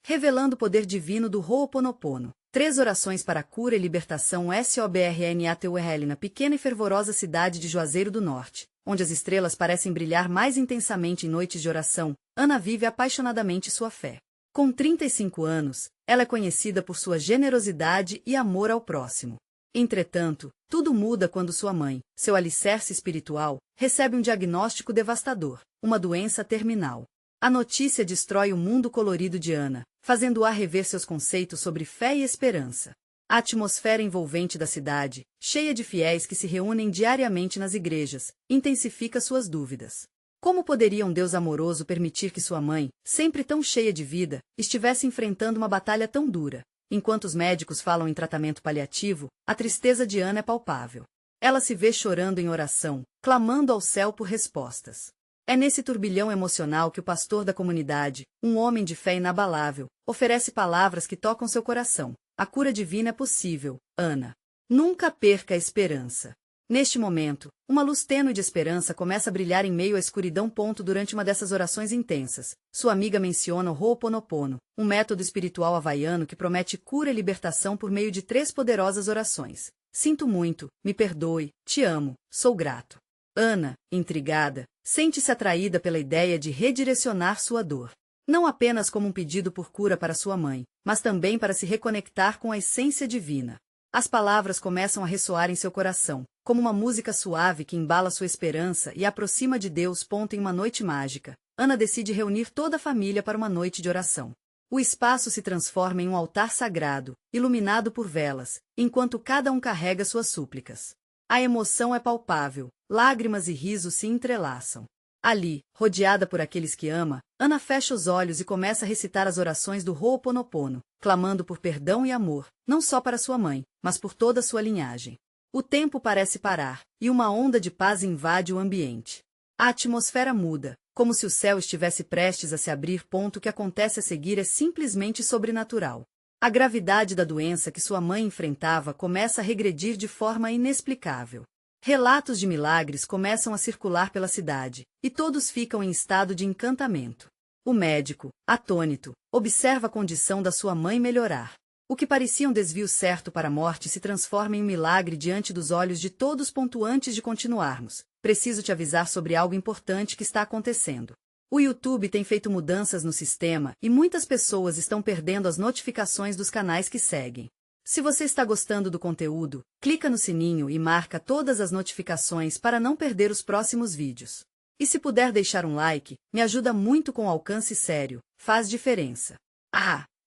revelando o poder divino do Ho'oponopono. 3 orações para a cura e libertação SOBRNATURL na pequena e fervorosa cidade de Juazeiro do Norte, onde as estrelas parecem brilhar mais intensamente em noites de oração. Ana vive apaixonadamente sua fé. Com 35 anos, ela é conhecida por sua generosidade e amor ao próximo. Entretanto, tudo muda quando sua mãe, seu alicerce espiritual, recebe um diagnóstico devastador, uma doença terminal. A notícia destrói o mundo colorido de Ana, fazendo-a rever seus conceitos sobre fé e esperança. A atmosfera envolvente da cidade, cheia de fiéis que se reúnem diariamente nas igrejas, intensifica suas dúvidas. Como poderia um Deus amoroso permitir que sua mãe, sempre tão cheia de vida, estivesse enfrentando uma batalha tão dura? Enquanto os médicos falam em tratamento paliativo, a tristeza de Ana é palpável. Ela se vê chorando em oração, clamando ao céu por respostas. É nesse turbilhão emocional que o pastor da comunidade, um homem de fé inabalável, oferece palavras que tocam seu coração. A cura divina é possível, Ana. Nunca perca a esperança. Neste momento, uma luz tênue de esperança começa a brilhar em meio à escuridão. Durante uma dessas orações intensas, sua amiga menciona o Ho'oponopono, um método espiritual havaiano que promete cura e libertação por meio de 3 poderosas orações. Sinto muito, me perdoe, te amo, sou grato. Ana, intrigada, sente-se atraída pela ideia de redirecionar sua dor. Não apenas como um pedido por cura para sua mãe, mas também para se reconectar com a essência divina. As palavras começam a ressoar em seu coração, como uma música suave que embala sua esperança e a aproxima de Deus. Em uma noite mágica, Ana decide reunir toda a família para uma noite de oração. O espaço se transforma em um altar sagrado, iluminado por velas, enquanto cada um carrega suas súplicas. A emoção é palpável, lágrimas e risos se entrelaçam. Ali, rodeada por aqueles que ama, Ana fecha os olhos e começa a recitar as orações do Ho'oponopono, clamando por perdão e amor, não só para sua mãe, mas por toda sua linhagem. O tempo parece parar, e uma onda de paz invade o ambiente. A atmosfera muda, como se o céu estivesse prestes a se abrir. O que acontece a seguir é simplesmente sobrenatural. A gravidade da doença que sua mãe enfrentava começa a regredir de forma inexplicável. Relatos de milagres começam a circular pela cidade, e todos ficam em estado de encantamento. O médico, atônito, observa a condição da sua mãe melhorar. O que parecia um desvio certo para a morte se transforma em um milagre diante dos olhos de todos. Antes de continuarmos, preciso te avisar sobre algo importante que está acontecendo. O YouTube tem feito mudanças no sistema e muitas pessoas estão perdendo as notificações dos canais que seguem. Se você está gostando do conteúdo, clica no sininho e marca todas as notificações para não perder os próximos vídeos. E se puder deixar um like, me ajuda muito com alcance sério, faz diferença.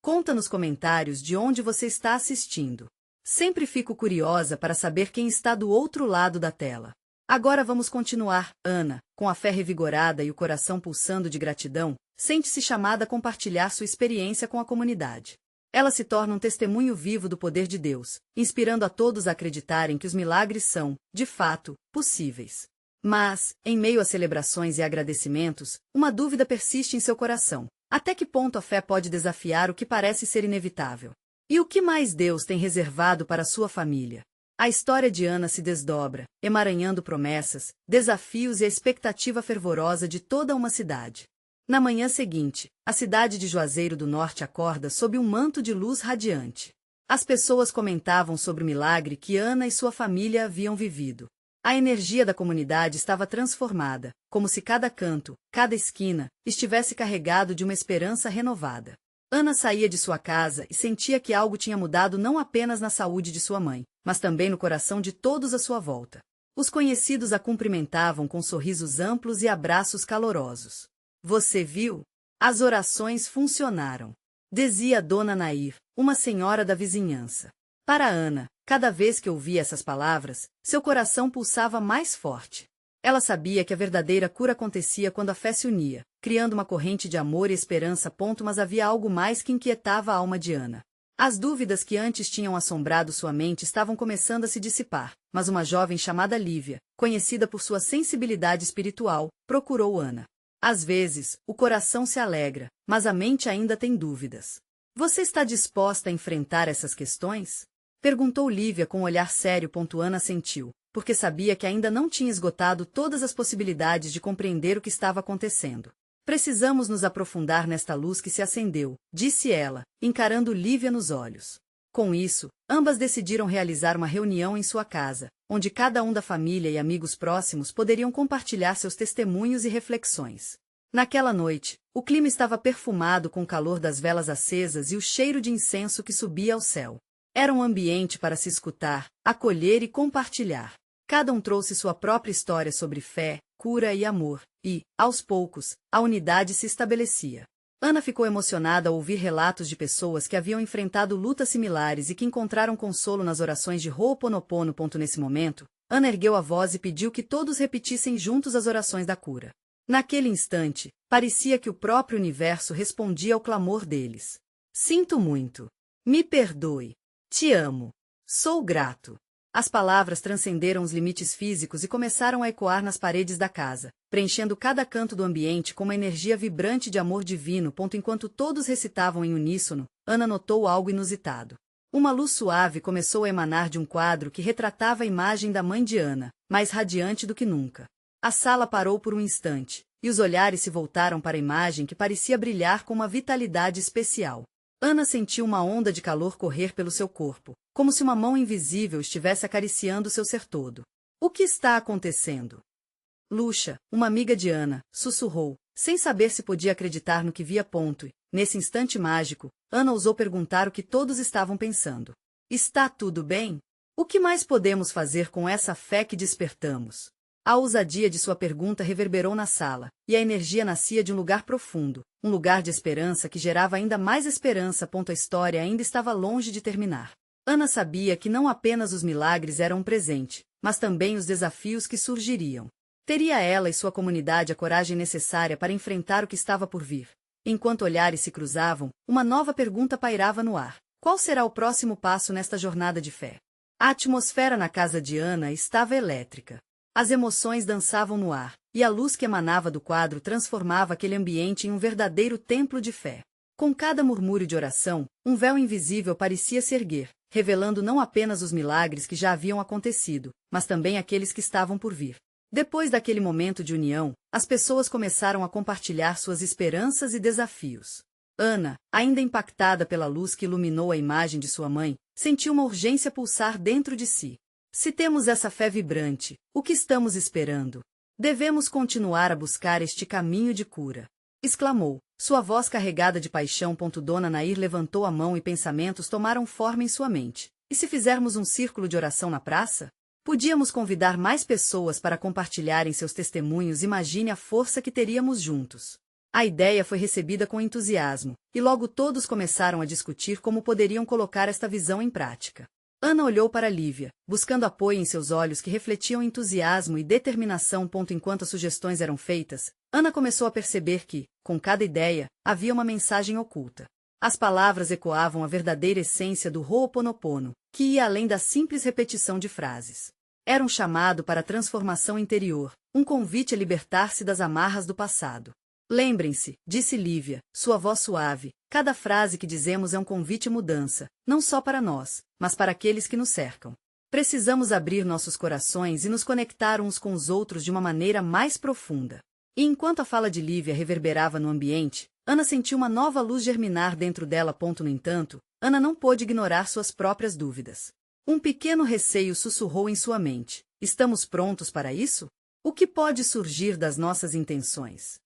Conta nos comentários de onde você está assistindo. Sempre fico curiosa para saber quem está do outro lado da tela. Agora vamos continuar. Ana, com a fé revigorada e o coração pulsando de gratidão, sente-se chamada a compartilhar sua experiência com a comunidade. Ela se torna um testemunho vivo do poder de Deus, inspirando a todos a acreditarem que os milagres são, de fato, possíveis. Mas, em meio a celebrações e agradecimentos, uma dúvida persiste em seu coração. Até que ponto a fé pode desafiar o que parece ser inevitável? E o que mais Deus tem reservado para sua família? A história de Ana se desdobra, emaranhando promessas, desafios e a expectativa fervorosa de toda uma cidade. Na manhã seguinte, a cidade de Juazeiro do Norte acorda sob um manto de luz radiante. As pessoas comentavam sobre o milagre que Ana e sua família haviam vivido. A energia da comunidade estava transformada, como se cada canto, cada esquina, estivesse carregado de uma esperança renovada. Ana saía de sua casa e sentia que algo tinha mudado não apenas na saúde de sua mãe, mas também no coração de todos à sua volta. Os conhecidos a cumprimentavam com sorrisos amplos e abraços calorosos. Você viu? As orações funcionaram, dizia Dona Nair, uma senhora da vizinhança. Para Ana, cada vez que ouvia essas palavras, seu coração pulsava mais forte. Ela sabia que a verdadeira cura acontecia quando a fé se unia, criando uma corrente de amor e esperança. Mas havia algo mais que inquietava a alma de Ana. As dúvidas que antes tinham assombrado sua mente estavam começando a se dissipar, mas uma jovem chamada Lívia, conhecida por sua sensibilidade espiritual, procurou Ana. Às vezes, o coração se alegra, mas a mente ainda tem dúvidas. Você está disposta a enfrentar essas questões? Perguntou Lívia com um olhar sério. Ana assentiu, porque sabia que ainda não tinha esgotado todas as possibilidades de compreender o que estava acontecendo. Precisamos nos aprofundar nesta luz que se acendeu, disse ela, encarando Lívia nos olhos. Com isso, ambas decidiram realizar uma reunião em sua casa, onde cada um da família e amigos próximos poderiam compartilhar seus testemunhos e reflexões. Naquela noite, o clima estava perfumado com o calor das velas acesas e o cheiro de incenso que subia ao céu. Era um ambiente para se escutar, acolher e compartilhar. Cada um trouxe sua própria história sobre fé, cura e amor, e, aos poucos, a unidade se estabelecia. Ana ficou emocionada ao ouvir relatos de pessoas que haviam enfrentado lutas similares e que encontraram consolo nas orações de Ho'oponopono. Nesse momento, Ana ergueu a voz e pediu que todos repetissem juntos as orações da cura. Naquele instante, parecia que o próprio universo respondia ao clamor deles. Sinto muito. Me perdoe. Te amo. Sou grato. As palavras transcenderam os limites físicos e começaram a ecoar nas paredes da casa, preenchendo cada canto do ambiente com uma energia vibrante de amor divino. Enquanto todos recitavam em uníssono, Ana notou algo inusitado. Uma luz suave começou a emanar de um quadro que retratava a imagem da mãe de Ana, mais radiante do que nunca. A sala parou por um instante, e os olhares se voltaram para a imagem que parecia brilhar com uma vitalidade especial. Ana sentiu uma onda de calor correr pelo seu corpo, como se uma mão invisível estivesse acariciando seu ser todo. O que está acontecendo? Lucia, uma amiga de Ana, sussurrou, sem saber se podia acreditar no que via. E, nesse instante mágico, Ana ousou perguntar o que todos estavam pensando. Está tudo bem? O que mais podemos fazer com essa fé que despertamos? A ousadia de sua pergunta reverberou na sala, e a energia nascia de um lugar profundo, um lugar de esperança que gerava ainda mais esperança. A história ainda estava longe de terminar. Ana sabia que não apenas os milagres eram um presente, mas também os desafios que surgiriam. Teria ela e sua comunidade a coragem necessária para enfrentar o que estava por vir? Enquanto olhares se cruzavam, uma nova pergunta pairava no ar. Qual será o próximo passo nesta jornada de fé? A atmosfera na casa de Ana estava elétrica. As emoções dançavam no ar, e a luz que emanava do quadro transformava aquele ambiente em um verdadeiro templo de fé. Com cada murmúrio de oração, um véu invisível parecia se erguer, revelando não apenas os milagres que já haviam acontecido, mas também aqueles que estavam por vir. Depois daquele momento de união, as pessoas começaram a compartilhar suas esperanças e desafios. Ana, ainda impactada pela luz que iluminou a imagem de sua mãe, sentiu uma urgência pulsar dentro de si. Se temos essa fé vibrante, o que estamos esperando? Devemos continuar a buscar este caminho de cura. Exclamou, sua voz carregada de paixão. Dona Nair levantou a mão e pensamentos tomaram forma em sua mente. E se fizermos um círculo de oração na praça? Podíamos convidar mais pessoas para compartilharem seus testemunhos. Imagine a força que teríamos juntos. A ideia foi recebida com entusiasmo, e logo todos começaram a discutir como poderiam colocar esta visão em prática. Ana olhou para Lívia, buscando apoio em seus olhos que refletiam entusiasmo e determinação. Enquanto as sugestões eram feitas, Ana começou a perceber que, com cada ideia, havia uma mensagem oculta. As palavras ecoavam a verdadeira essência do Ho'oponopono, que ia além da simples repetição de frases. Era um chamado para a transformação interior, um convite a libertar-se das amarras do passado. Lembrem-se, disse Lívia, sua voz suave, cada frase que dizemos é um convite à mudança, não só para nós, mas para aqueles que nos cercam. Precisamos abrir nossos corações e nos conectar uns com os outros de uma maneira mais profunda. E enquanto a fala de Lívia reverberava no ambiente, Ana sentiu uma nova luz germinar dentro dela. No entanto, Ana não pôde ignorar suas próprias dúvidas. Um pequeno receio sussurrou em sua mente. Estamos prontos para isso? O que pode surgir das nossas intenções?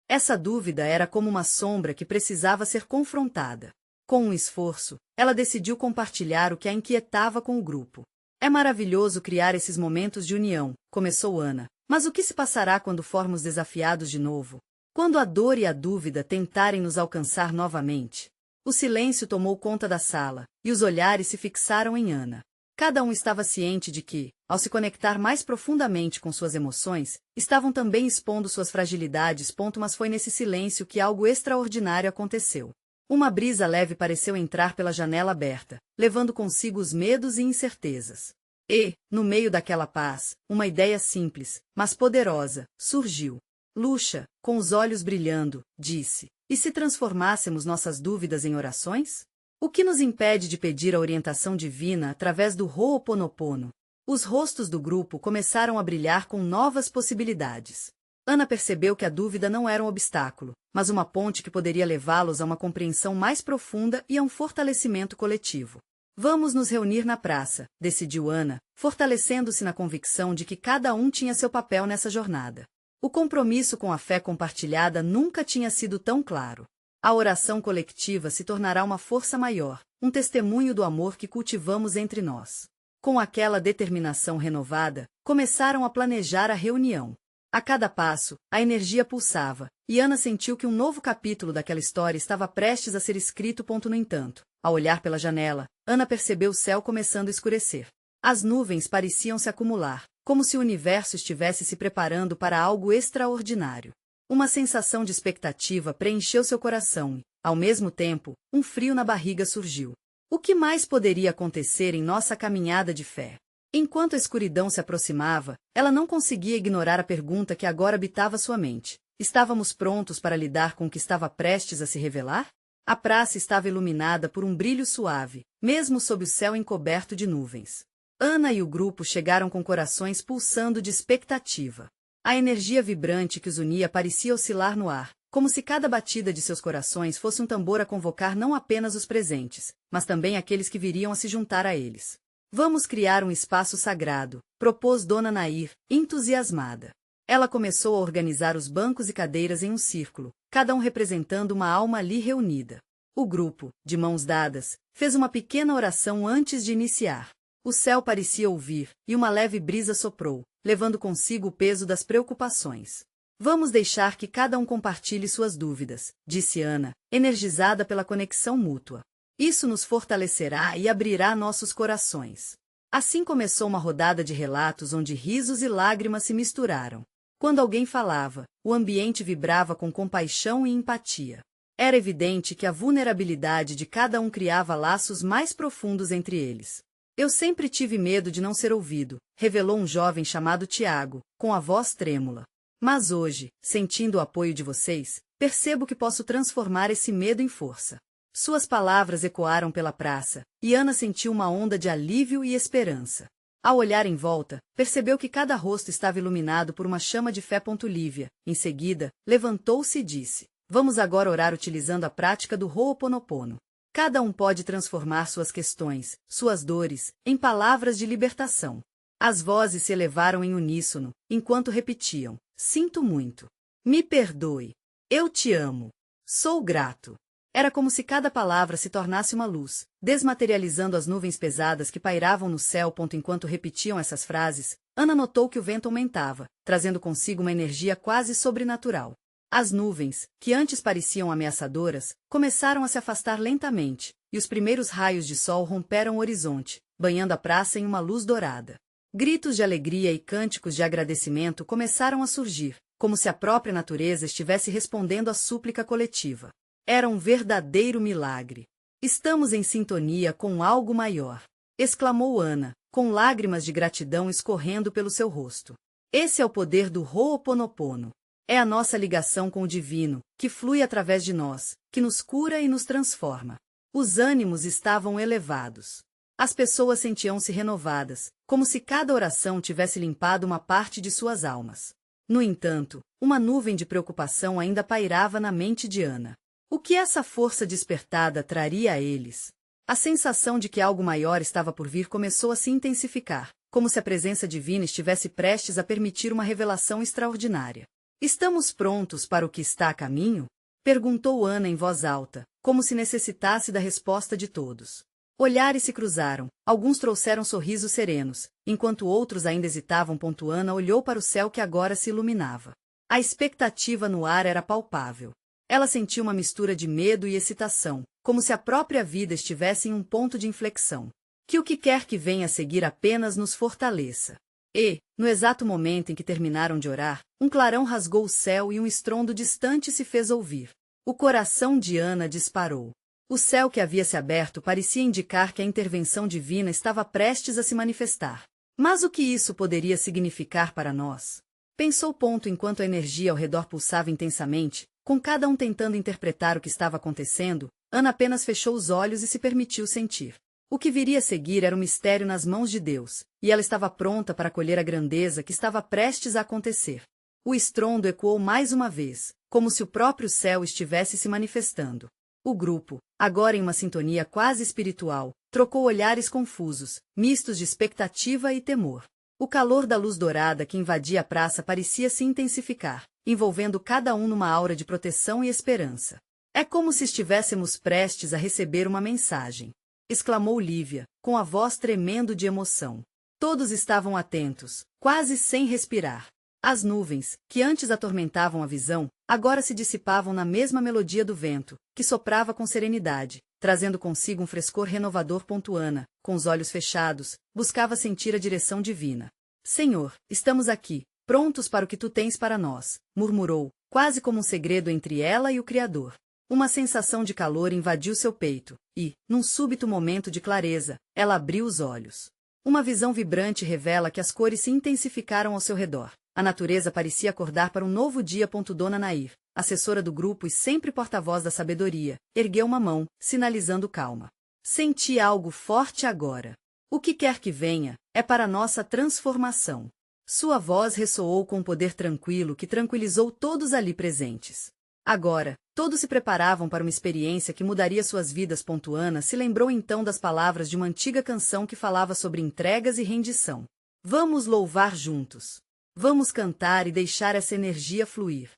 Essa dúvida era como uma sombra que precisava ser confrontada. Com um esforço, ela decidiu compartilhar o que a inquietava com o grupo. É maravilhoso criar esses momentos de união, começou Ana, mas o que se passará quando formos desafiados de novo? Quando a dor e a dúvida tentarem nos alcançar novamente? O silêncio tomou conta da sala, e os olhares se fixaram em Ana. Cada um estava ciente de que, ao se conectar mais profundamente com suas emoções, estavam também expondo suas fragilidades. Mas foi nesse silêncio que algo extraordinário aconteceu. Uma brisa leve pareceu entrar pela janela aberta, levando consigo os medos e incertezas. E, no meio daquela paz, uma ideia simples, mas poderosa, surgiu. Lucia, com os olhos brilhando, disse, e se transformássemos nossas dúvidas em orações? O que nos impede de pedir a orientação divina através do Ho'oponopono? Os rostos do grupo começaram a brilhar com novas possibilidades. Ana percebeu que a dúvida não era um obstáculo, mas uma ponte que poderia levá-los a uma compreensão mais profunda e a um fortalecimento coletivo. Vamos nos reunir na praça, decidiu Ana, fortalecendo-se na convicção de que cada um tinha seu papel nessa jornada. O compromisso com a fé compartilhada nunca tinha sido tão claro. A oração coletiva se tornará uma força maior, um testemunho do amor que cultivamos entre nós. Com aquela determinação renovada, começaram a planejar a reunião. A cada passo, a energia pulsava, e Ana sentiu que um novo capítulo daquela história estava prestes a ser escrito. No entanto, ao olhar pela janela, Ana percebeu o céu começando a escurecer. As nuvens pareciam se acumular, como se o universo estivesse se preparando para algo extraordinário. Uma sensação de expectativa preencheu seu coração e, ao mesmo tempo, um frio na barriga surgiu. O que mais poderia acontecer em nossa caminhada de fé? Enquanto a escuridão se aproximava, ela não conseguia ignorar a pergunta que agora habitava sua mente. Estávamos prontos para lidar com o que estava prestes a se revelar? A praça estava iluminada por um brilho suave, mesmo sob o céu encoberto de nuvens. Ana e o grupo chegaram com corações pulsando de expectativa. A energia vibrante que os unia parecia oscilar no ar, como se cada batida de seus corações fosse um tambor a convocar não apenas os presentes, mas também aqueles que viriam a se juntar a eles. Vamos criar um espaço sagrado, propôs Dona Nair, entusiasmada. Ela começou a organizar os bancos e cadeiras em um círculo, cada um representando uma alma ali reunida. O grupo, de mãos dadas, fez uma pequena oração antes de iniciar. O céu parecia ouvir, e uma leve brisa soprou, levando consigo o peso das preocupações. Vamos deixar que cada um compartilhe suas dúvidas, disse Ana, energizada pela conexão mútua. Isso nos fortalecerá e abrirá nossos corações. Assim começou uma rodada de relatos onde risos e lágrimas se misturaram. Quando alguém falava, o ambiente vibrava com compaixão e empatia. Era evidente que a vulnerabilidade de cada um criava laços mais profundos entre eles. Eu sempre tive medo de não ser ouvido, revelou um jovem chamado Tiago, com a voz trêmula. Mas hoje, sentindo o apoio de vocês, percebo que posso transformar esse medo em força. Suas palavras ecoaram pela praça, e Ana sentiu uma onda de alívio e esperança. Ao olhar em volta, percebeu que cada rosto estava iluminado por uma chama de fé. Lívia, em seguida, levantou-se e disse: Vamos agora orar utilizando a prática do Ho'oponopono. Cada um pode transformar suas questões, suas dores, em palavras de libertação. As vozes se elevaram em uníssono, enquanto repetiam: Sinto muito. Me perdoe. Eu te amo. Sou grato. Era como se cada palavra se tornasse uma luz, desmaterializando as nuvens pesadas que pairavam no céu. Enquanto repetiam essas frases, Ana notou que o vento aumentava, trazendo consigo uma energia quase sobrenatural. As nuvens, que antes pareciam ameaçadoras, começaram a se afastar lentamente, e os primeiros raios de sol romperam o horizonte, banhando a praça em uma luz dourada. Gritos de alegria e cânticos de agradecimento começaram a surgir, como se a própria natureza estivesse respondendo à súplica coletiva. Era um verdadeiro milagre. Estamos em sintonia com algo maior, exclamou Ana, com lágrimas de gratidão escorrendo pelo seu rosto. Esse é o poder do Ho'oponopono. É a nossa ligação com o divino, que flui através de nós, que nos cura e nos transforma. Os ânimos estavam elevados. As pessoas sentiam-se renovadas, como se cada oração tivesse limpado uma parte de suas almas. No entanto, uma nuvem de preocupação ainda pairava na mente de Ana. O que essa força despertada traria a eles? A sensação de que algo maior estava por vir começou a se intensificar, como se a presença divina estivesse prestes a permitir uma revelação extraordinária. Estamos prontos para o que está a caminho? Perguntou Ana em voz alta, como se necessitasse da resposta de todos. Olhares se cruzaram, alguns trouxeram sorrisos serenos, enquanto outros ainda hesitavam. Ana olhou para o céu que agora se iluminava. A expectativa no ar era palpável. Ela sentiu uma mistura de medo e excitação, como se a própria vida estivesse em um ponto de inflexão. Que o que quer que venha a seguir apenas nos fortaleça. E, no exato momento em que terminaram de orar, um clarão rasgou o céu e um estrondo distante se fez ouvir. O coração de Ana disparou. O céu que havia se aberto parecia indicar que a intervenção divina estava prestes a se manifestar. Mas o que isso poderia significar para nós? Pensou. Enquanto a energia ao redor pulsava intensamente, com cada um tentando interpretar o que estava acontecendo, Ana apenas fechou os olhos e se permitiu sentir. O que viria a seguir era um mistério nas mãos de Deus, e ela estava pronta para acolher a grandeza que estava prestes a acontecer. O estrondo ecoou mais uma vez, como se o próprio céu estivesse se manifestando. O grupo, agora em uma sintonia quase espiritual, trocou olhares confusos, mistos de expectativa e temor. O calor da luz dourada que invadia a praça parecia se intensificar, envolvendo cada um numa aura de proteção e esperança. É como se estivéssemos prestes a receber uma mensagem, exclamou Lívia, com a voz tremendo de emoção. Todos estavam atentos, quase sem respirar. As nuvens, que antes atormentavam a visão, agora se dissipavam na mesma melodia do vento, que soprava com serenidade, trazendo consigo um frescor renovador. Ana, com os olhos fechados, buscava sentir a direção divina. Senhor, estamos aqui, prontos para o que tu tens para nós, murmurou, quase como um segredo entre ela e o Criador. Uma sensação de calor invadiu seu peito, e, num súbito momento de clareza, ela abriu os olhos. Uma visão vibrante revela que as cores se intensificaram ao seu redor. A natureza parecia acordar para um novo dia. Dona Nair, assessora do grupo e sempre porta-voz da sabedoria, ergueu uma mão, sinalizando calma. Senti algo forte agora. O que quer que venha, é para nossa transformação. Sua voz ressoou com um poder tranquilo que tranquilizou todos ali presentes. Agora, todos se preparavam para uma experiência que mudaria suas vidas. Ana se lembrou então das palavras de uma antiga canção que falava sobre entregas e rendição. Vamos louvar juntos. Vamos cantar e deixar essa energia fluir.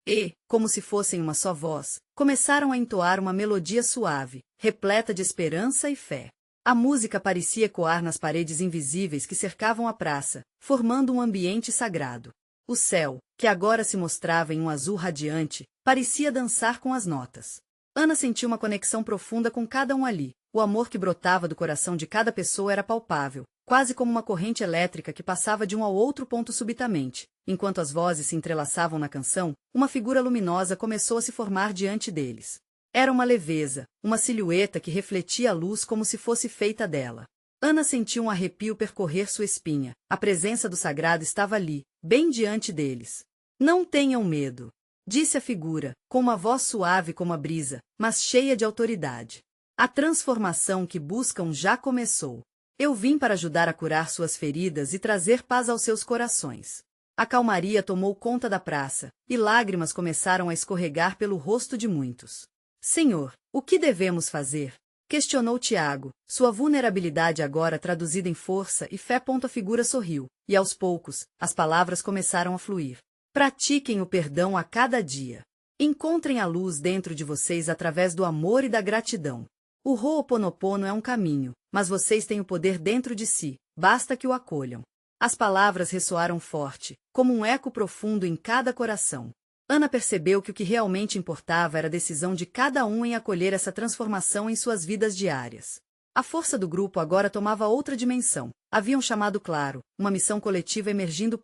E, como se fossem uma só voz, começaram a entoar uma melodia suave, repleta de esperança e fé. A música parecia ecoar nas paredes invisíveis que cercavam a praça, formando um ambiente sagrado. O céu, que agora se mostrava em um azul radiante, parecia dançar com as notas. Ana sentiu uma conexão profunda com cada um ali. O amor que brotava do coração de cada pessoa era palpável, quase como uma corrente elétrica que passava de um ao outro ponto subitamente. Enquanto as vozes se entrelaçavam na canção, uma figura luminosa começou a se formar diante deles. Era uma leveza, uma silhueta que refletia a luz como se fosse feita dela. Ana sentiu um arrepio percorrer sua espinha. A presença do sagrado estava ali, bem diante deles. Não tenham medo, disse a figura, com uma voz suave como a brisa, mas cheia de autoridade. A transformação que buscam já começou. Eu vim para ajudar a curar suas feridas e trazer paz aos seus corações. A calmaria tomou conta da praça, e lágrimas começaram a escorregar pelo rosto de muitos. Senhor, o que devemos fazer? Questionou Tiago, sua vulnerabilidade agora traduzida em força e fé. A figura sorriu, e aos poucos, as palavras começaram a fluir. Pratiquem o perdão a cada dia. Encontrem a luz dentro de vocês através do amor e da gratidão. O Ho'oponopono é um caminho, mas vocês têm o poder dentro de si, basta que o acolham. As palavras ressoaram forte, como um eco profundo em cada coração. Ana percebeu que o que realmente importava era a decisão de cada um em acolher essa transformação em suas vidas diárias. A força do grupo agora tomava outra dimensão. Havia um chamado claro, uma missão coletiva emergindo.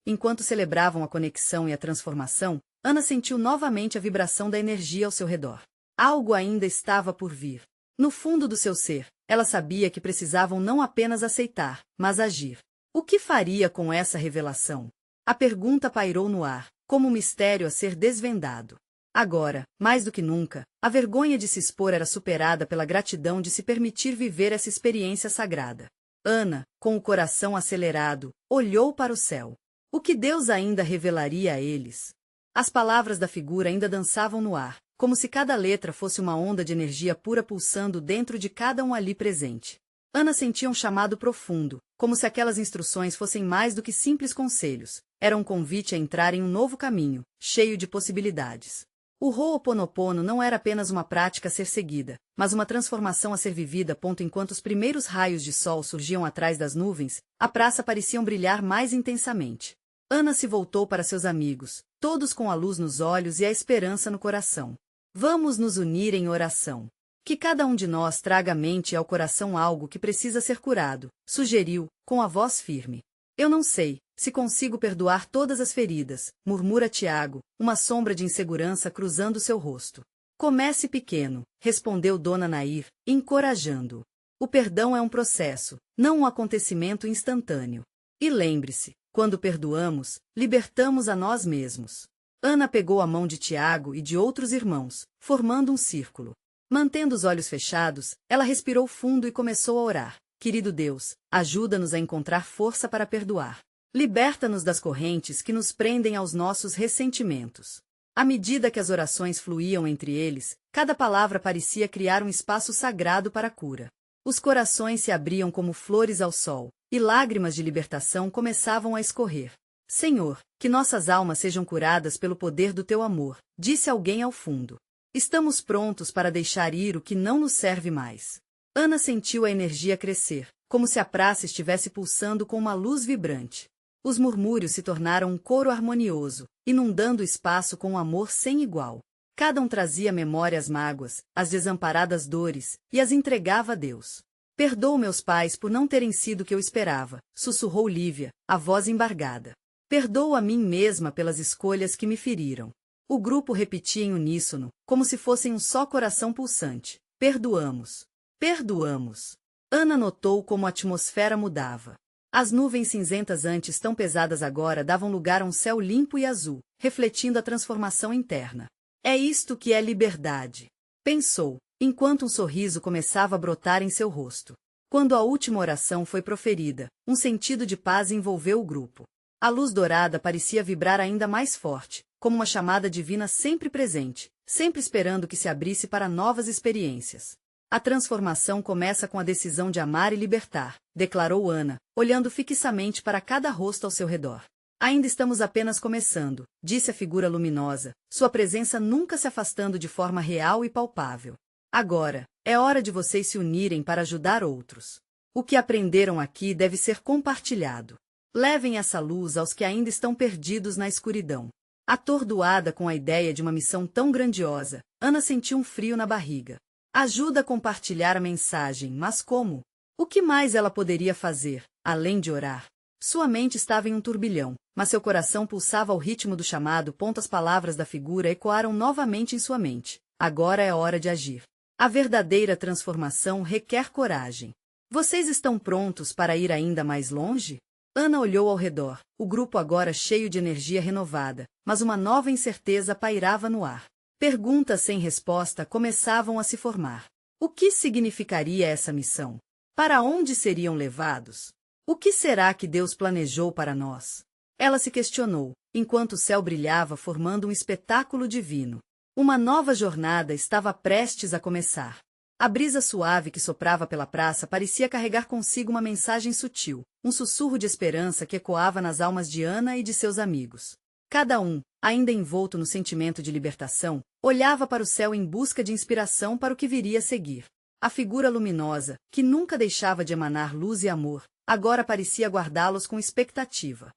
Enquanto celebravam a conexão e a transformação, Ana sentiu novamente a vibração da energia ao seu redor. Algo ainda estava por vir. No fundo do seu ser, ela sabia que precisavam não apenas aceitar, mas agir. O que faria com essa revelação? A pergunta pairou no ar, como um mistério a ser desvendado. Agora, mais do que nunca, a vergonha de se expor era superada pela gratidão de se permitir viver essa experiência sagrada. Ana, com o coração acelerado, olhou para o céu. O que Deus ainda revelaria a eles? As palavras da figura ainda dançavam no ar, como se cada letra fosse uma onda de energia pura pulsando dentro de cada um ali presente. Ana sentia um chamado profundo, como se aquelas instruções fossem mais do que simples conselhos. Era um convite a entrar em um novo caminho, cheio de possibilidades. O Ho'oponopono não era apenas uma prática a ser seguida, mas uma transformação a ser vivida. Enquanto os primeiros raios de sol surgiam atrás das nuvens, a praça parecia brilhar mais intensamente. Ana se voltou para seus amigos, todos com a luz nos olhos e a esperança no coração. Vamos nos unir em oração. Que cada um de nós traga à mente e ao coração algo que precisa ser curado, sugeriu, com a voz firme. Eu não sei se consigo perdoar todas as feridas, murmura Tiago, uma sombra de insegurança cruzando seu rosto. Comece pequeno, respondeu Dona Nair, encorajando-o. O perdão é um processo, não um acontecimento instantâneo. E lembre-se, quando perdoamos, libertamos a nós mesmos. Ana pegou a mão de Tiago e de outros irmãos, formando um círculo. Mantendo os olhos fechados, ela respirou fundo e começou a orar. Querido Deus, ajuda-nos a encontrar força para perdoar. Liberta-nos das correntes que nos prendem aos nossos ressentimentos. À medida que as orações fluíam entre eles, cada palavra parecia criar um espaço sagrado para a cura. Os corações se abriam como flores ao sol, e lágrimas de libertação começavam a escorrer. Senhor, que nossas almas sejam curadas pelo poder do teu amor, disse alguém ao fundo. Estamos prontos para deixar ir o que não nos serve mais. Ana sentiu a energia crescer, como se a praça estivesse pulsando com uma luz vibrante. Os murmúrios se tornaram um coro harmonioso, inundando o espaço com um amor sem igual. Cada um trazia à memória as mágoas, as desamparadas dores, e as entregava a Deus. Perdoa meus pais por não terem sido o que eu esperava, sussurrou Lívia, a voz embargada. Perdoa a mim mesma pelas escolhas que me feriram. O grupo repetia em uníssono, como se fossem um só coração pulsante. Perdoamos. Perdoamos. Ana notou como a atmosfera mudava. As nuvens cinzentas antes tão pesadas agora davam lugar a um céu limpo e azul, refletindo a transformação interna. É isto que é liberdade, pensou, enquanto um sorriso começava a brotar em seu rosto. Quando a última oração foi proferida, um sentido de paz envolveu o grupo. A luz dourada parecia vibrar ainda mais forte, como uma chamada divina sempre presente, sempre esperando que se abrisse para novas experiências. A transformação começa com a decisão de amar e libertar, declarou Ana, olhando fixamente para cada rosto ao seu redor. Ainda estamos apenas começando, disse a figura luminosa, sua presença nunca se afastando de forma real e palpável. Agora, é hora de vocês se unirem para ajudar outros. O que aprenderam aqui deve ser compartilhado. Levem essa luz aos que ainda estão perdidos na escuridão. Atordoada com a ideia de uma missão tão grandiosa, Ana sentiu um frio na barriga. Ajuda a compartilhar a mensagem, mas como? O que mais ela poderia fazer, além de orar? Sua mente estava em um turbilhão, mas seu coração pulsava ao ritmo do chamado. As palavras da figura ecoaram novamente em sua mente. Agora é hora de agir. A verdadeira transformação requer coragem. Vocês estão prontos para ir ainda mais longe? Ana olhou ao redor, o grupo agora cheio de energia renovada, mas uma nova incerteza pairava no ar. Perguntas sem resposta começavam a se formar. O que significaria essa missão? Para onde seriam levados? O que será que Deus planejou para nós? Ela se questionou, enquanto o céu brilhava formando um espetáculo divino. Uma nova jornada estava prestes a começar. A brisa suave que soprava pela praça parecia carregar consigo uma mensagem sutil, um sussurro de esperança que ecoava nas almas de Ana e de seus amigos. Cada um, ainda envolto no sentimento de libertação, olhava para o céu em busca de inspiração para o que viria a seguir. A figura luminosa, que nunca deixava de emanar luz e amor, agora parecia aguardá-los com expectativa.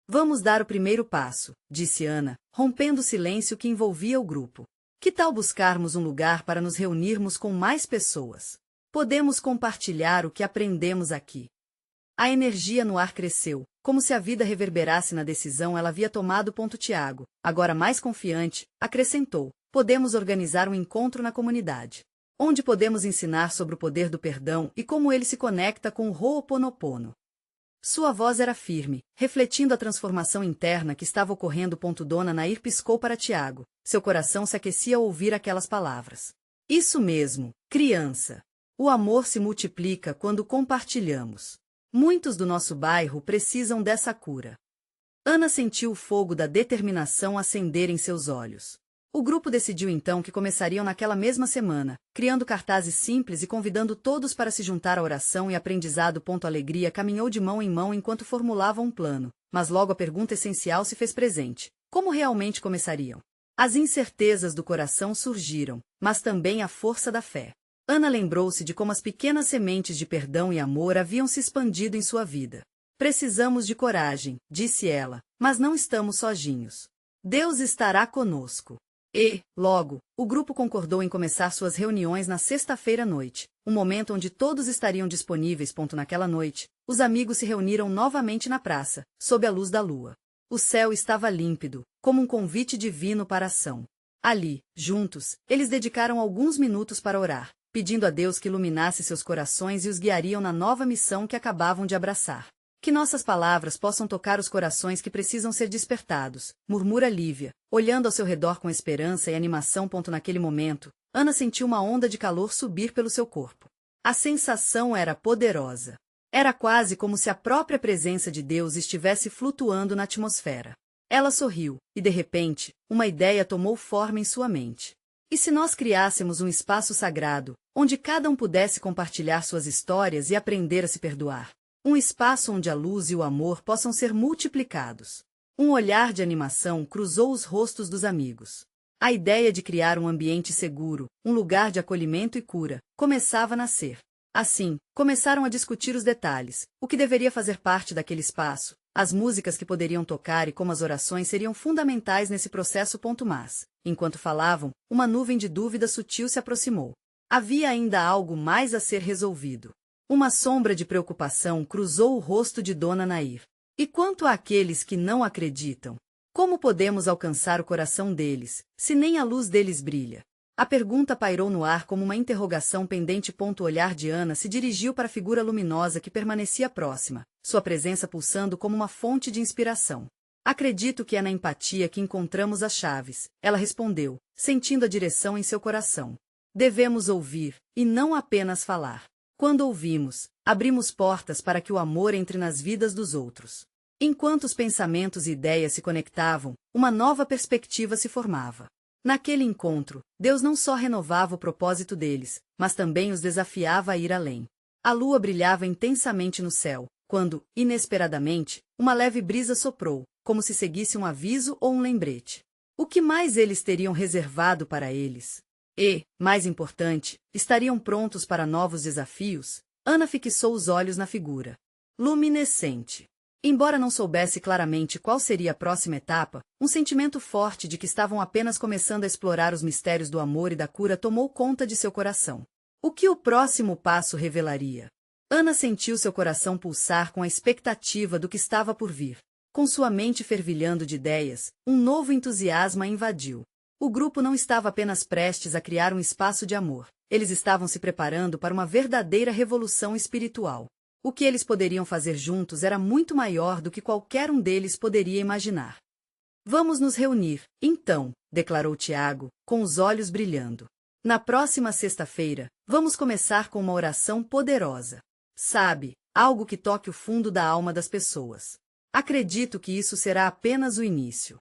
Vamos dar o primeiro passo, disse Ana, rompendo o silêncio que envolvia o grupo. Que tal buscarmos um lugar para nos reunirmos com mais pessoas? Podemos compartilhar o que aprendemos aqui. A energia no ar cresceu, como se a vida reverberasse na decisão ela havia tomado. Tiago, agora mais confiante, acrescentou, podemos organizar um encontro na comunidade, onde podemos ensinar sobre o poder do perdão e como ele se conecta com o Ho'oponopono. Sua voz era firme, refletindo a transformação interna que estava ocorrendo. Dona Nair piscou para Tiago, seu coração se aquecia ao ouvir aquelas palavras. Isso mesmo, criança. O amor se multiplica quando compartilhamos. Muitos do nosso bairro precisam dessa cura. Ana sentiu o fogo da determinação acender em seus olhos. O grupo decidiu então que começariam naquela mesma semana, criando cartazes simples e convidando todos para se juntar à oração e aprendizado. A alegria caminhou de mão em mão enquanto formulavam um plano, mas logo a pergunta essencial se fez presente. Como realmente começariam? As incertezas do coração surgiram, mas também a força da fé. Ana lembrou-se de como as pequenas sementes de perdão e amor haviam se expandido em sua vida. Precisamos de coragem, disse ela, mas não estamos sozinhos. Deus estará conosco. E, logo, o grupo concordou em começar suas reuniões na sexta-feira à noite, um momento onde todos estariam disponíveis. Naquela noite, os amigos se reuniram novamente na praça, sob a luz da lua. O céu estava límpido, como um convite divino para a ação. Ali, juntos, eles dedicaram alguns minutos para orar, pedindo a Deus que iluminasse seus corações e os guiariam na nova missão que acabavam de abraçar. Que nossas palavras possam tocar os corações que precisam ser despertados, murmura Lívia, olhando ao seu redor com esperança e animação. Naquele momento, Ana sentiu uma onda de calor subir pelo seu corpo. A sensação era poderosa. Era quase como se a própria presença de Deus estivesse flutuando na atmosfera. Ela sorriu, e de repente, uma ideia tomou forma em sua mente. E se nós criássemos um espaço sagrado, onde cada um pudesse compartilhar suas histórias e aprender a se perdoar? Um espaço onde a luz e o amor possam ser multiplicados. Um olhar de animação cruzou os rostos dos amigos. A ideia de criar um ambiente seguro, um lugar de acolhimento e cura, começava a nascer. Assim, começaram a discutir os detalhes, o que deveria fazer parte daquele espaço, as músicas que poderiam tocar e como as orações seriam fundamentais nesse processo. Mas, enquanto falavam, uma nuvem de dúvida sutil se aproximou. Havia ainda algo mais a ser resolvido. Uma sombra de preocupação cruzou o rosto de Dona Nair. E quanto àqueles que não acreditam? Como podemos alcançar o coração deles, se nem a luz deles brilha? A pergunta pairou no ar como uma interrogação pendente. O olhar de Ana se dirigiu para a figura luminosa que permanecia próxima, sua presença pulsando como uma fonte de inspiração. Acredito que é na empatia que encontramos as chaves, ela respondeu, sentindo a direção em seu coração. Devemos ouvir, e não apenas falar. Quando ouvimos, abrimos portas para que o amor entre nas vidas dos outros. Enquanto os pensamentos e ideias se conectavam, uma nova perspectiva se formava. Naquele encontro, Deus não só renovava o propósito deles, mas também os desafiava a ir além. A lua brilhava intensamente no céu, quando, inesperadamente, uma leve brisa soprou, como se seguisse um aviso ou um lembrete. O que mais eles teriam reservado para eles? E, mais importante, estariam prontos para novos desafios? Ana fixou os olhos na figura luminescente. Embora não soubesse claramente qual seria a próxima etapa, um sentimento forte de que estavam apenas começando a explorar os mistérios do amor e da cura tomou conta de seu coração. O que o próximo passo revelaria? Ana sentiu seu coração pulsar com a expectativa do que estava por vir. Com sua mente fervilhando de ideias, um novo entusiasmo a invadiu. O grupo não estava apenas prestes a criar um espaço de amor, eles estavam se preparando para uma verdadeira revolução espiritual. O que eles poderiam fazer juntos era muito maior do que qualquer um deles poderia imaginar. Vamos nos reunir, então, declarou Tiago, com os olhos brilhando. Na próxima sexta-feira, vamos começar com uma oração poderosa. Sabe, algo que toque o fundo da alma das pessoas. Acredito que isso será apenas o início.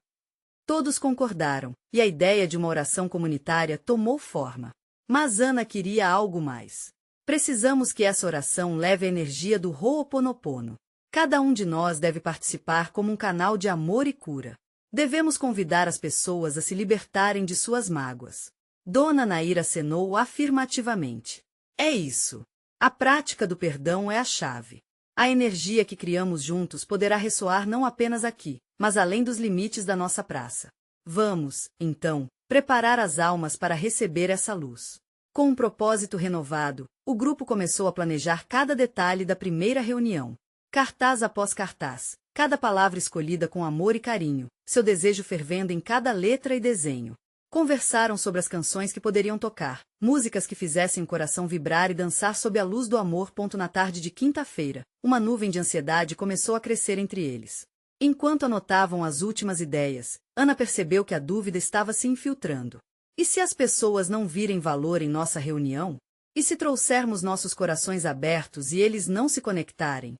Todos concordaram, e a ideia de uma oração comunitária tomou forma. Mas Ana queria algo mais. Precisamos que essa oração leve a energia do Ho'oponopono. Cada um de nós deve participar como um canal de amor e cura. Devemos convidar as pessoas a se libertarem de suas mágoas. Dona Nair acenou afirmativamente. É isso. A prática do perdão é a chave. A energia que criamos juntos poderá ressoar não apenas aqui, mas além dos limites da nossa praça. Vamos, então, preparar as almas para receber essa luz. Com um propósito renovado, o grupo começou a planejar cada detalhe da primeira reunião. Cartaz após cartaz, cada palavra escolhida com amor e carinho, seu desejo fervendo em cada letra e desenho. Conversaram sobre as canções que poderiam tocar, músicas que fizessem o coração vibrar e dançar sob a luz do amor. Na tarde de quinta-feira, uma nuvem de ansiedade começou a crescer entre eles. Enquanto anotavam as últimas ideias, Ana percebeu que a dúvida estava se infiltrando. E se as pessoas não virem valor em nossa reunião? E se trouxermos nossos corações abertos e eles não se conectarem?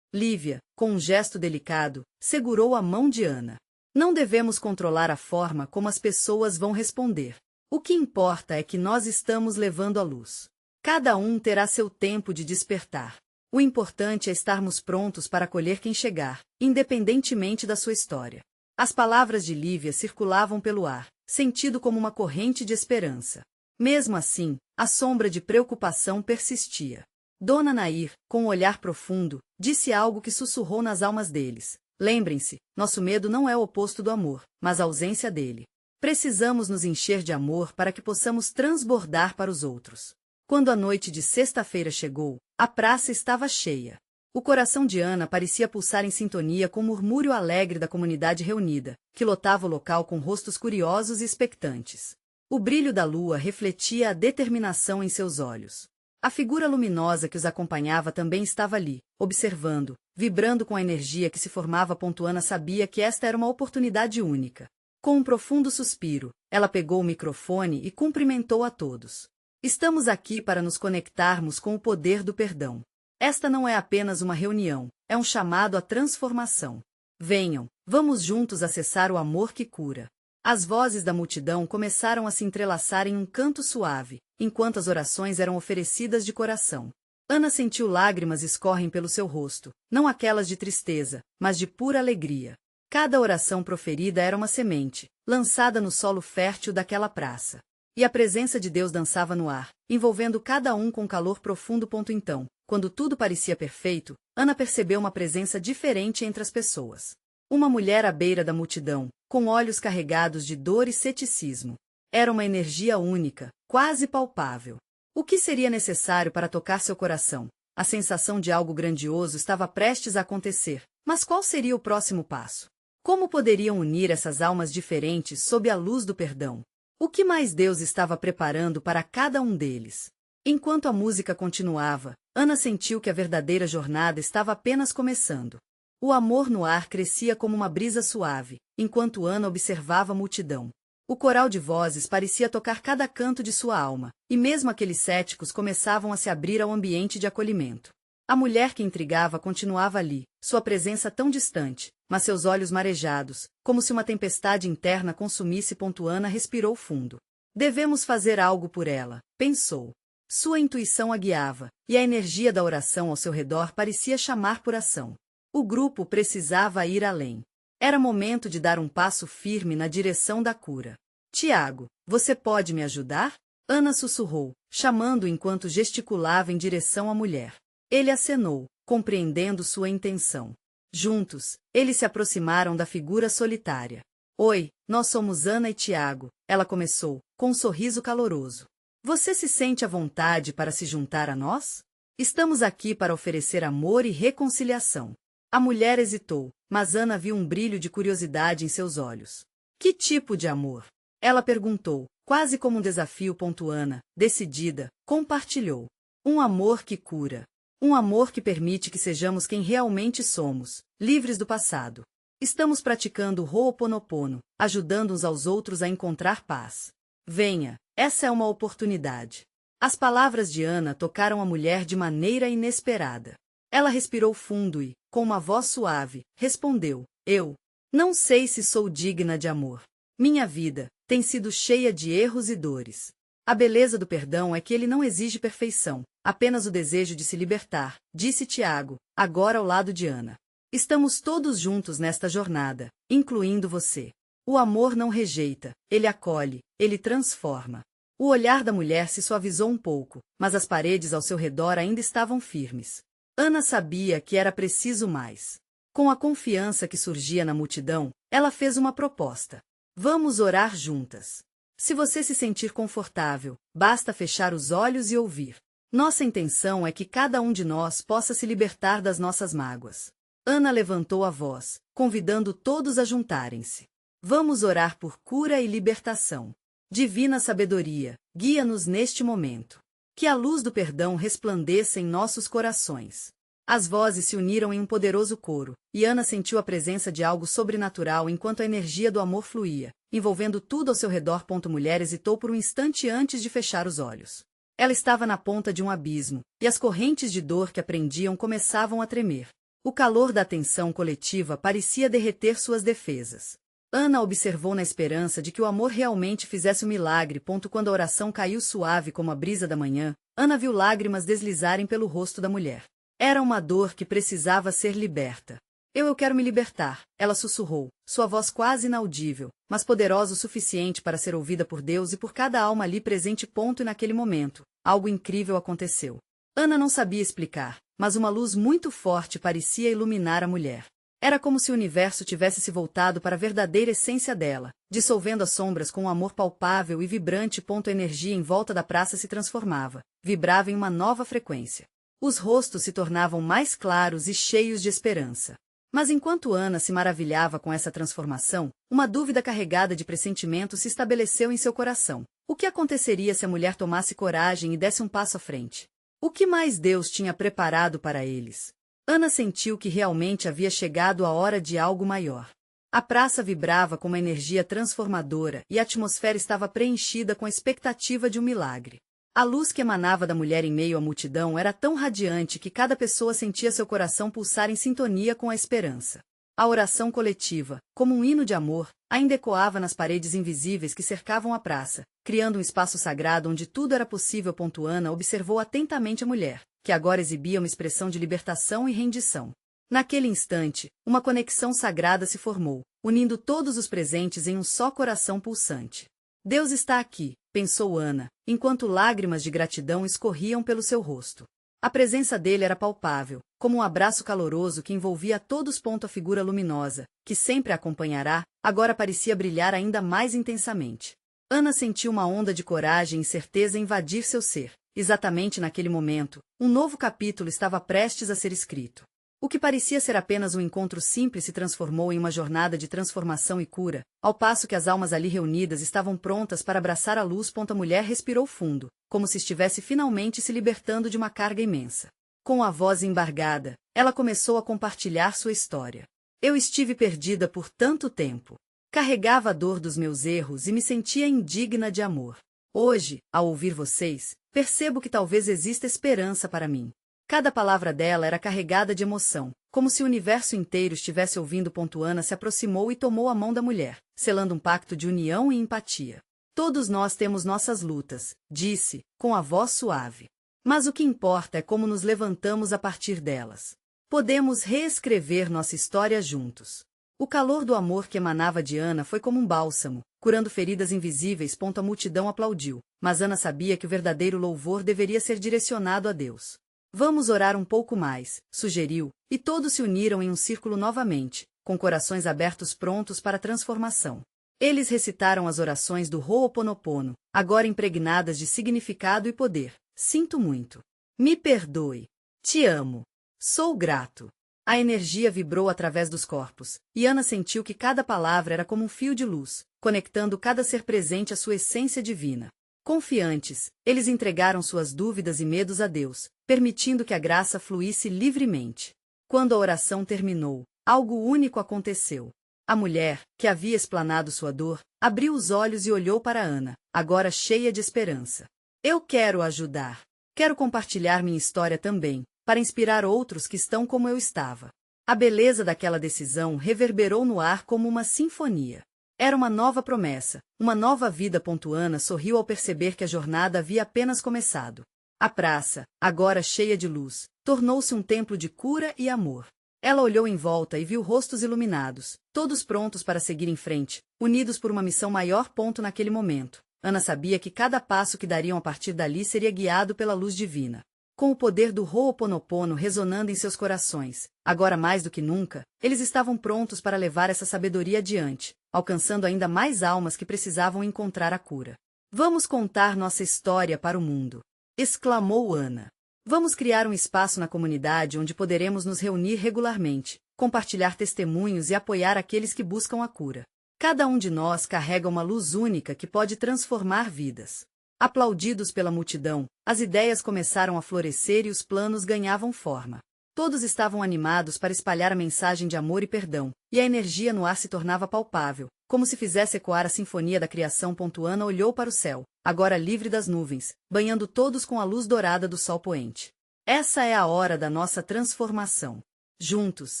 Lívia, com um gesto delicado, segurou a mão de Ana. Não devemos controlar a forma como as pessoas vão responder. O que importa é que nós estamos levando a luz. Cada um terá seu tempo de despertar. O importante é estarmos prontos para acolher quem chegar, independentemente da sua história. As palavras de Lívia circulavam pelo ar, sentido como uma corrente de esperança. Mesmo assim, a sombra de preocupação persistia. Dona Nair, com um olhar profundo, disse algo que sussurrou nas almas deles. Lembrem-se, nosso medo não é o oposto do amor, mas a ausência dele. Precisamos nos encher de amor para que possamos transbordar para os outros. Quando a noite de sexta-feira chegou, a praça estava cheia. O coração de Ana parecia pulsar em sintonia com o murmúrio alegre da comunidade reunida, que lotava o local com rostos curiosos e expectantes. O brilho da lua refletia a determinação em seus olhos. A figura luminosa que os acompanhava também estava ali, observando, vibrando com a energia que se formava. Ana sabia que esta era uma oportunidade única. Com um profundo suspiro, ela pegou o microfone e cumprimentou a todos. Estamos aqui para nos conectarmos com o poder do perdão. Esta não é apenas uma reunião, é um chamado à transformação. Venham, vamos juntos acessar o amor que cura. As vozes da multidão começaram a se entrelaçar em um canto suave, enquanto as orações eram oferecidas de coração. Ana sentiu lágrimas escorrem pelo seu rosto, não aquelas de tristeza, mas de pura alegria. Cada oração proferida era uma semente, lançada no solo fértil daquela praça. E a presença de Deus dançava no ar, envolvendo cada um com calor profundo. Então, quando tudo parecia perfeito, Ana percebeu uma presença diferente entre as pessoas. Uma mulher à beira da multidão, com olhos carregados de dor e ceticismo. Era uma energia única, quase palpável. O que seria necessário para tocar seu coração? A sensação de algo grandioso estava prestes a acontecer, mas qual seria o próximo passo? Como poderiam unir essas almas diferentes sob a luz do perdão? O que mais Deus estava preparando para cada um deles? Enquanto a música continuava, Ana sentiu que a verdadeira jornada estava apenas começando. O amor no ar crescia como uma brisa suave, enquanto Ana observava a multidão. O coral de vozes parecia tocar cada canto de sua alma, e mesmo aqueles céticos começavam a se abrir ao ambiente de acolhimento. A mulher que intrigava continuava ali, sua presença tão distante, mas seus olhos marejados, como se uma tempestade interna consumisse. Ana respirou fundo. Devemos fazer algo por ela, pensou. Sua intuição a guiava, e a energia da oração ao seu redor parecia chamar por ação. O grupo precisava ir além. Era momento de dar um passo firme na direção da cura. Tiago, você pode me ajudar? Ana sussurrou, chamando enquanto gesticulava em direção à mulher. Ele acenou, compreendendo sua intenção. Juntos, eles se aproximaram da figura solitária. Oi, nós somos Ana e Tiago, ela começou, com um sorriso caloroso. Você se sente à vontade para se juntar a nós? Estamos aqui para oferecer amor e reconciliação. A mulher hesitou, mas Ana viu um brilho de curiosidade em seus olhos. Que tipo de amor? Ela perguntou, quase como um desafio. Ana, decidida, compartilhou. Um amor que cura. Um amor que permite que sejamos quem realmente somos, livres do passado. Estamos praticando o Ho'oponopono, ajudando uns aos outros a encontrar paz. Venha, essa é uma oportunidade. As palavras de Ana tocaram a mulher de maneira inesperada. Ela respirou fundo e, com uma voz suave, respondeu, eu não sei se sou digna de amor. Minha vida tem sido cheia de erros e dores. A beleza do perdão é que ele não exige perfeição, apenas o desejo de se libertar, disse Tiago, agora ao lado de Ana. Estamos todos juntos nesta jornada, incluindo você. O amor não rejeita, ele acolhe, ele transforma. O olhar da mulher se suavizou um pouco, mas as paredes ao seu redor ainda estavam firmes. Ana sabia que era preciso mais. Com a confiança que surgia na multidão, ela fez uma proposta. Vamos orar juntas. Se você se sentir confortável, basta fechar os olhos e ouvir. Nossa intenção é que cada um de nós possa se libertar das nossas mágoas. Ana levantou a voz, convidando todos a juntarem-se. Vamos orar por cura e libertação. Divina sabedoria, guia-nos neste momento. Que a luz do perdão resplandeça em nossos corações. As vozes se uniram em um poderoso coro, e Ana sentiu a presença de algo sobrenatural enquanto a energia do amor fluía, envolvendo tudo ao seu redor. Mulher hesitou por um instante antes de fechar os olhos. Ela estava na ponta de um abismo, e as correntes de dor que a prendiam começavam a tremer. O calor da atenção coletiva parecia derreter suas defesas. Ana observou na esperança de que o amor realmente fizesse o milagre. Quando a oração caiu suave como a brisa da manhã, Ana viu lágrimas deslizarem pelo rosto da mulher. Era uma dor que precisava ser liberta. Eu quero me libertar, ela sussurrou, sua voz quase inaudível, mas poderosa o suficiente para ser ouvida por Deus e por cada alma ali presente. E naquele momento, algo incrível aconteceu. Ana não sabia explicar, mas uma luz muito forte parecia iluminar a mulher. Era como se o universo tivesse se voltado para a verdadeira essência dela, dissolvendo as sombras com um amor palpável e vibrante. A energia em volta da praça se transformava, vibrava em uma nova frequência. Os rostos se tornavam mais claros e cheios de esperança. Mas enquanto Ana se maravilhava com essa transformação, uma dúvida carregada de pressentimento se estabeleceu em seu coração. O que aconteceria se a mulher tomasse coragem e desse um passo à frente? O que mais Deus tinha preparado para eles? Ana sentiu que realmente havia chegado a hora de algo maior. A praça vibrava com uma energia transformadora e a atmosfera estava preenchida com a expectativa de um milagre. A luz que emanava da mulher em meio à multidão era tão radiante que cada pessoa sentia seu coração pulsar em sintonia com a esperança. A oração coletiva, como um hino de amor, ainda ecoava nas paredes invisíveis que cercavam a praça, criando um espaço sagrado onde tudo era possível. Ana observou atentamente a mulher, que agora exibia uma expressão de libertação e rendição. Naquele instante, uma conexão sagrada se formou, unindo todos os presentes em um só coração pulsante. Deus está aqui, pensou Ana, enquanto lágrimas de gratidão escorriam pelo seu rosto. A presença dele era palpável, como um abraço caloroso que envolvia a todos. A figura luminosa, que sempre a acompanhará, agora parecia brilhar ainda mais intensamente. Ana sentiu uma onda de coragem e certeza invadir seu ser. Exatamente naquele momento, um novo capítulo estava prestes a ser escrito. O que parecia ser apenas um encontro simples se transformou em uma jornada de transformação e cura, ao passo que as almas ali reunidas estavam prontas para abraçar a luz. A mulher respirou fundo, como se estivesse finalmente se libertando de uma carga imensa. Com a voz embargada, ela começou a compartilhar sua história. Eu estive perdida por tanto tempo. Carregava a dor dos meus erros e me sentia indigna de amor. Hoje, ao ouvir vocês, percebo que talvez exista esperança para mim. Cada palavra dela era carregada de emoção, como se o universo inteiro estivesse ouvindo. Ana se aproximou e tomou a mão da mulher, selando um pacto de união e empatia. Todos nós temos nossas lutas, disse, com a voz suave. Mas o que importa é como nos levantamos a partir delas. Podemos reescrever nossa história juntos. O calor do amor que emanava de Ana foi como um bálsamo, curando feridas invisíveis. A multidão aplaudiu, mas Ana sabia que o verdadeiro louvor deveria ser direcionado a Deus. Vamos orar um pouco mais, sugeriu, e todos se uniram em um círculo novamente, com corações abertos prontos para a transformação. Eles recitaram as orações do Ho'oponopono, agora impregnadas de significado e poder. Sinto muito. Me perdoe. Te amo. Sou grato. A energia vibrou através dos corpos, e Ana sentiu que cada palavra era como um fio de luz, conectando cada ser presente à sua essência divina. Confiantes, eles entregaram suas dúvidas e medos a Deus, permitindo que a graça fluísse livremente. Quando a oração terminou, algo único aconteceu. A mulher, que havia explanado sua dor, abriu os olhos e olhou para Ana, agora cheia de esperança. Eu quero ajudar. Quero compartilhar minha história também, para inspirar outros que estão como eu estava. A beleza daquela decisão reverberou no ar como uma sinfonia. Era uma nova promessa, uma nova vida. Ana sorriu ao perceber que a jornada havia apenas começado. A praça, agora cheia de luz, tornou-se um templo de cura e amor. Ela olhou em volta e viu rostos iluminados, todos prontos para seguir em frente, unidos por uma missão maior. Naquele momento, Ana sabia que cada passo que dariam a partir dali seria guiado pela luz divina. Com o poder do Ho'oponopono ressonando em seus corações, agora mais do que nunca, eles estavam prontos para levar essa sabedoria adiante, alcançando ainda mais almas que precisavam encontrar a cura. Vamos contar nossa história para o mundo! Exclamou Ana. Vamos criar um espaço na comunidade onde poderemos nos reunir regularmente, compartilhar testemunhos e apoiar aqueles que buscam a cura. Cada um de nós carrega uma luz única que pode transformar vidas. Aplaudidos pela multidão, as ideias começaram a florescer e os planos ganhavam forma. Todos estavam animados para espalhar a mensagem de amor e perdão, e a energia no ar se tornava palpável, como se fizesse ecoar a sinfonia da criação. Ana olhou para o céu, agora livre das nuvens, banhando todos com a luz dourada do sol poente. Essa é a hora da nossa transformação. Juntos,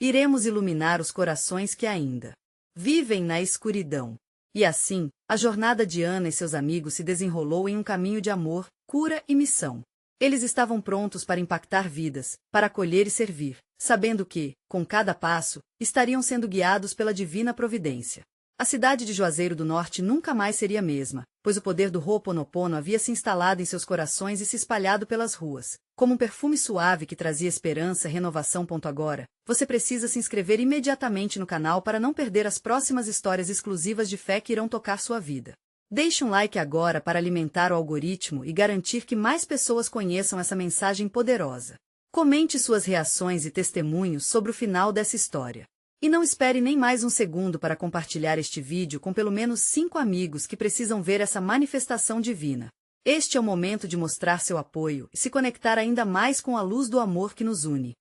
iremos iluminar os corações que ainda vivem na escuridão. E assim, a jornada de Ana e seus amigos se desenrolou em um caminho de amor, cura e missão. Eles estavam prontos para impactar vidas, para acolher e servir, sabendo que, com cada passo, estariam sendo guiados pela divina providência. A cidade de Juazeiro do Norte nunca mais seria a mesma, pois o poder do Ho'oponopono havia se instalado em seus corações e se espalhado pelas ruas, como um perfume suave que trazia esperança e renovação. Agora, você precisa se inscrever imediatamente no canal para não perder as próximas histórias exclusivas de fé que irão tocar sua vida. Deixe um like agora para alimentar o algoritmo e garantir que mais pessoas conheçam essa mensagem poderosa. Comente suas reações e testemunhos sobre o final dessa história. E não espere nem mais um segundo para compartilhar este vídeo com pelo menos 5 amigos que precisam ver essa manifestação divina. Este é o momento de mostrar seu apoio e se conectar ainda mais com a luz do amor que nos une.